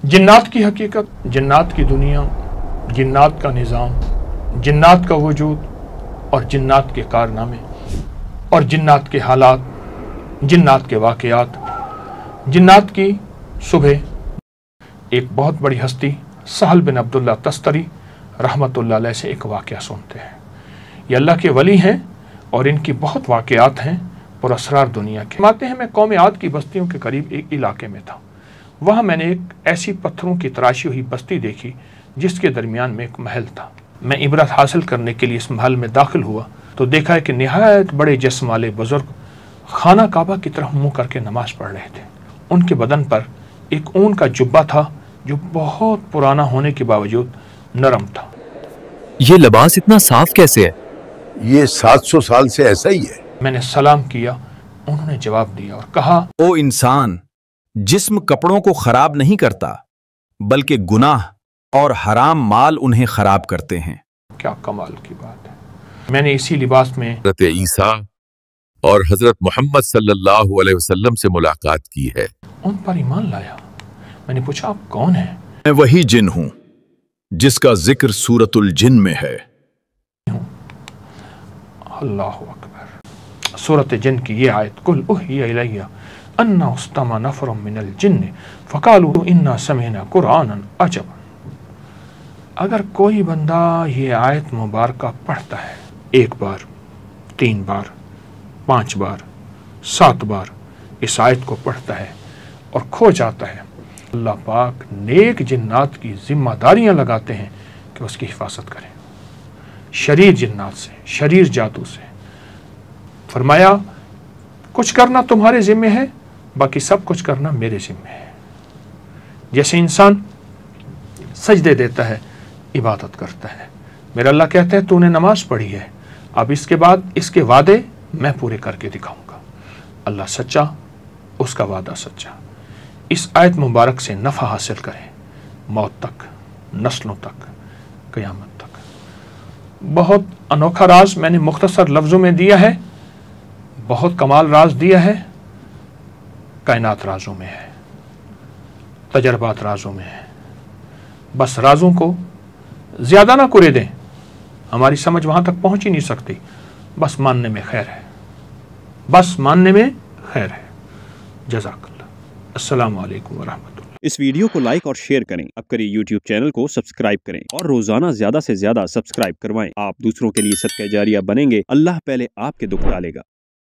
जिन्नात की हकीकत, जिन्नात की दुनिया, जिन्नात का निज़ाम, जिन्नात का वजूद और जिन्नात के कारनामे और जिन्नात के हालात, जिन्नात के वाक़यात, जिन्नात की सुबह। एक बहुत बड़ी हस्ती सहल बिन अब्दुल्ला तस्तरी रहमतुल्लाह अलैह से एक वाक़या सुनते हैं। ये अल्लाह के वली हैं और इनकी बहुत वाक़यात हैं पुरअसरार दुनिया के। मानते हैं, मैं कौम आद की बस्तियों के करीब एक इलाके में था। वहाँ मैंने एक ऐसी पत्थरों की तराशी हुई बस्ती देखी जिसके दरमियान में एक महल था। मैं इबरत हासिल करने के लिए इस महल में दाखिल हुआ तो देखा है कि निहायत बड़े जिस्म वाले बुजुर्ग खाना काबा की तरफ मुँह करके नमाज पढ़ रहे थे। उनके बदन पर एक ऊन का जुब्बा था जो बहुत पुराना होने के बावजूद नरम था। ये लिबास इतना साफ कैसे है? ये 700 साल से ऐसा ही है। मैंने सलाम किया। उन्होंने जवाब दिया और कहा, ओ इंसान, जिस्म कपड़ों को खराब नहीं करता बल्कि गुनाह और हराम माल उन्हें खराब करते हैं। क्या कमाल की बात है। मैंने इसी लिबास में हज़रत ईसा और हज़रत मोहम्मद सल्लल्लाहु अलैहि वसल्लम से मुलाकात की है। उन पर ईमान लाया। मैंने पूछा, आप कौन हैं? मैं वही जिन हूं जिसका जिक्र सूरतुल जिन में है। अल्लाहु अकबर। सूरत जिन की ये आयत, कुल उहिया इलैया अन्ना उस्तमा नफरुम मिनल जिन्न फकालू इन्ना समीना कुरानन अजब। अगर कोई बंदा ये आयत मुबारका पढ़ता है, एक बार, 3 बार, 5 बार, 7 बार इस आयत को पढ़ता है और खो जाता है, अल्लाह पाक नेक जिन्नात की जिम्मेदारियां लगाते हैं कि उसकी हिफाजत करें, शरीर जिन्नात से, शरीर जादू से। फरमाया, कुछ करना तुम्हारे जिम्मे है, बाकी सब कुछ करना मेरे जिम्मे है। जैसे इंसान सजदे देता है, इबादत करता है, मेरा अल्लाह कहता है तूने नमाज पढ़ी है, अब इसके बाद इसके वादे मैं पूरे करके दिखाऊंगा। अल्लाह सच्चा, उसका वादा सच्चा। इस आयत मुबारक से नफ़ा हासिल करें, मौत तक, नस्लों तक, क़यामत तक। बहुत अनोखा राज मैंने मुख्तसर लफ्ज़ों में दिया है, बहुत कमाल राज दिया है। कायनात राजों में है, तजर्बात राजों में है। बस राजों को ज़्यादा ना कुरे दें, हमारी समझ वहाँ तक पहुँच ही नहीं सकती। बस मानने में खैर है, बस मानने में खैर है। जज़ाकल्लाह। अस्सलामु अलैकुम व रहमतुल्लाह। इस वीडियो को लाइक और शेयर करें। अब करिए YouTube चैनल को सब्सक्राइब करें और रोजाना ज्यादा से ज्यादा सब्सक्राइब करवाएं। आप दूसरों के लिए सदका जारिया बनेंगे, अल्लाह पहले आपके दुख टालेगा।